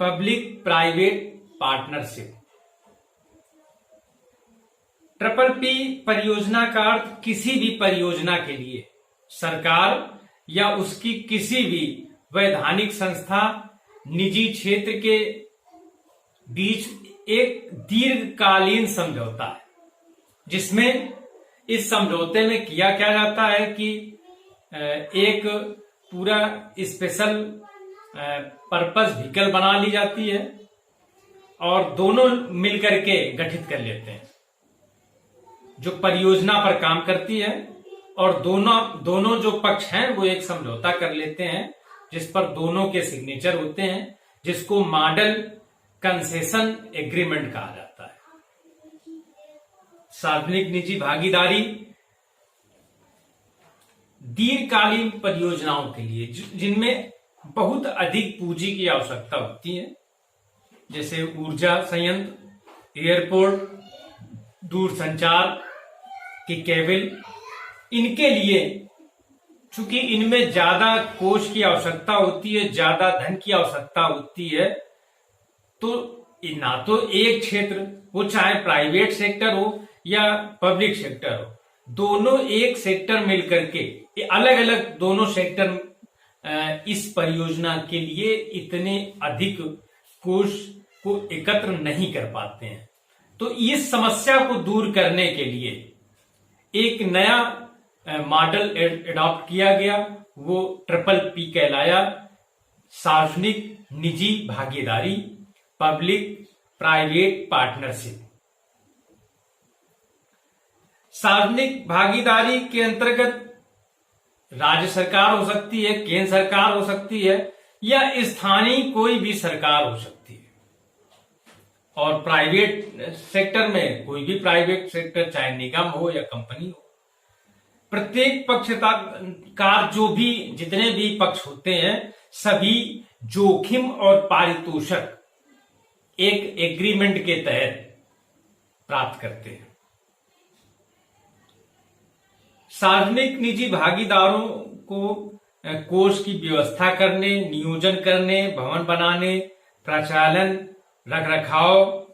Public private partnership. Triple P परियोजना का अर्थ किसी भी परियोजना के लिए सरकार या उसकी किसी भी वैधानिक संस्था, निजी क्षेत्र के बीच एक दीर्घकालीन समझौता है, जिसमें इस समझौते में किया क्या जाता है कि एक पूरा स्पेशल पर्पस व्हीकल बना ली जाती है और दोनों मिलकर के गठित कर लेते हैं जो परियोजना पर काम करती है, और दोनों जो पक्ष हैं वो एक समझौता कर लेते हैं जिस पर दोनों के सिग्नेचर होते हैं, जिसको मॉडल कंसेशन एग्रीमेंट कहा जाता है। सार्वजनिक निजी भागीदारी दीर्घकालीन परियोजनाओं के लिए जिनमें बहुत अधिक पूंजी की आवश्यकता होती है, जैसे ऊर्जा संयंत्र, एयरपोर्ट, दूरसंचार के केबल, इनके लिए चूंकि इनमें ज्यादा कोष की आवश्यकता होती है, ज्यादा धन की आवश्यकता होती है, तो ना तो एक क्षेत्र वो चाहे प्राइवेट सेक्टर हो या पब्लिक सेक्टर हो, दोनों एक सेक्टर मिलकर के अलग अलग दोनों सेक्टर इस परियोजना के लिए इतने अधिक कोष को एकत्र नहीं कर पाते हैं। तो इस समस्या को दूर करने के लिए एक नया मॉडल एडॉप्ट किया गया, वो ट्रिपल पी कहलाया, सार्वजनिक निजी भागीदारी, पब्लिक प्राइवेट पार्टनरशिप। सार्वजनिक भागीदारी के अंतर्गत राज्य सरकार हो सकती है, केंद्र सरकार हो सकती है, या स्थानीय कोई भी सरकार हो सकती है, और प्राइवेट सेक्टर में कोई भी प्राइवेट सेक्टर, चाहे निगम हो या कंपनी हो। प्रत्येक पक्षकार जितने भी पक्ष होते हैं, सभी जोखिम और पारितोषिक एक एग्रीमेंट के तहत प्राप्त करते हैं। सार्वजनिक निजी भागीदारों को कोष की व्यवस्था करने, नियोजन करने, भवन बनाने, प्रचालन, रखरखाव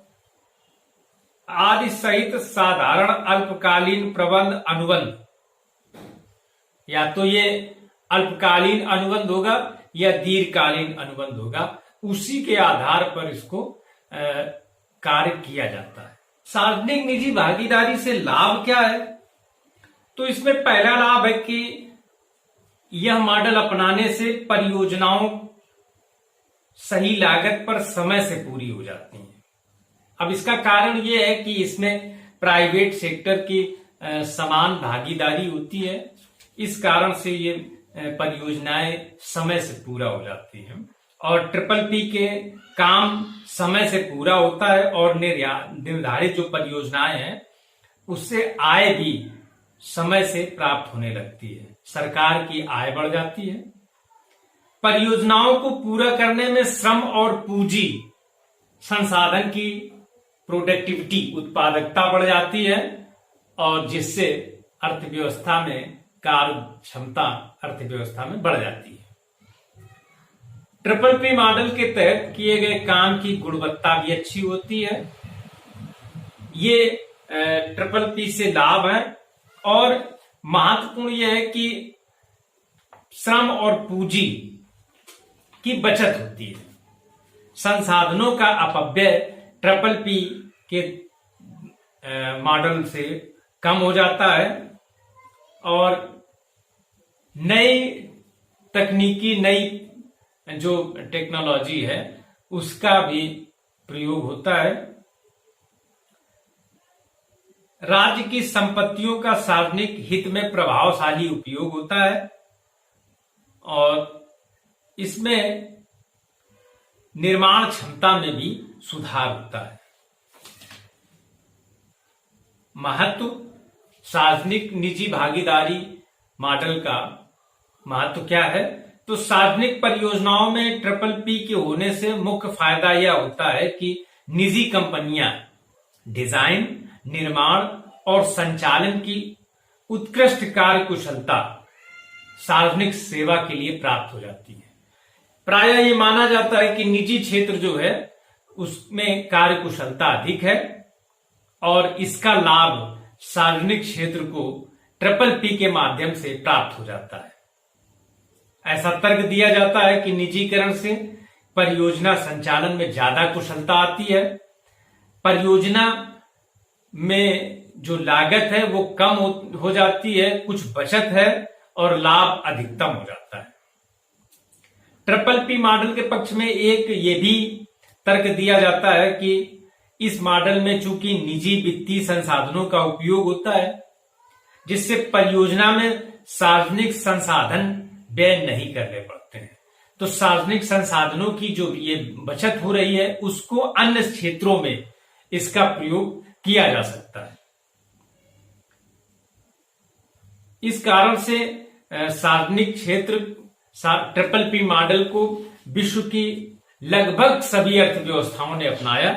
आदि सहित साधारण अल्पकालीन प्रबंध अनुबंध, या तो ये अल्पकालीन अनुबंध होगा या दीर्घकालीन अनुबंध होगा, उसी के आधार पर इसको कार्य किया जाता है। सार्वजनिक निजी भागीदारी से लाभ क्या है? तो इसमें पहला लाभ है कि यह मॉडल अपनाने से परियोजनाओं सही लागत पर समय से पूरी हो जाती हैं। अब इसका कारण यह है कि इसमें प्राइवेट सेक्टर की समान भागीदारी होती है, इस कारण से ये परियोजनाएं समय से पूरा हो जाती हैं, और ट्रिपल पी के काम समय से पूरा होता है, और निर्धारित जो परियोजनाएं हैं उससे आय भी समय से प्राप्त होने लगती है, सरकार की आय बढ़ जाती है। परियोजनाओं को पूरा करने में श्रम और पूंजी संसाधन की प्रोडक्टिविटी, उत्पादकता बढ़ जाती है, और जिससे अर्थव्यवस्था में कार्य क्षमता अर्थव्यवस्था में बढ़ जाती है। ट्रिपल पी मॉडल के तहत किए गए काम की गुणवत्ता भी अच्छी होती है। ये ट्रिपल पी से लाभ है, और महत्वपूर्ण यह है कि श्रम और पूंजी की बचत होती है। संसाधनों का अपव्यय ट्रिपल पी के मॉडल से कम हो जाता है, और नई तकनीकी, नई जो टेक्नोलॉजी है उसका भी प्रयोग होता है। राज्य की संपत्तियों का सार्वजनिक हित में प्रभावशाली उपयोग होता है, और इसमें निर्माण क्षमता में भी सुधार होता है। महत्व, सार्वजनिक निजी भागीदारी मॉडल का महत्व क्या है? तो सार्वजनिक परियोजनाओं में ट्रिपल पी के होने से मुख्य फायदा यह होता है कि निजी कंपनियां डिजाइन, निर्माण और संचालन की उत्कृष्ट कार्य कुशलता सार्वजनिक सेवा के लिए प्राप्त हो जाती है। प्रायः ये माना जाता है कि निजी क्षेत्र जो है उसमें कार्यकुशलता अधिक है और इसका लाभ सार्वजनिक क्षेत्र को PPP के माध्यम से प्राप्त हो जाता है। ऐसा तर्क दिया जाता है कि निजीकरण से परियोजना संचालन में ज्यादा कुशलता आती है, परियोजना में जो लागत है वो कम हो जाती है, कुछ बचत है और लाभ अधिकतम हो जाता है। PPP मॉडल के पक्ष में एक ये भी तर्क दिया जाता है कि इस मॉडल में चूंकि निजी वित्तीय संसाधनों का उपयोग होता है, जिससे परियोजना में सार्वजनिक संसाधन व्यय नहीं करने पड़ते हैं, तो सार्वजनिक संसाधनों की जो ये बचत हो रही है उसको अन्य क्षेत्रों में इसका प्रयोग किया जा सकता है। इस कारण से सार्वजनिक क्षेत्र PPP मॉडल को विश्व की लगभग सभी अर्थव्यवस्थाओं ने अपनाया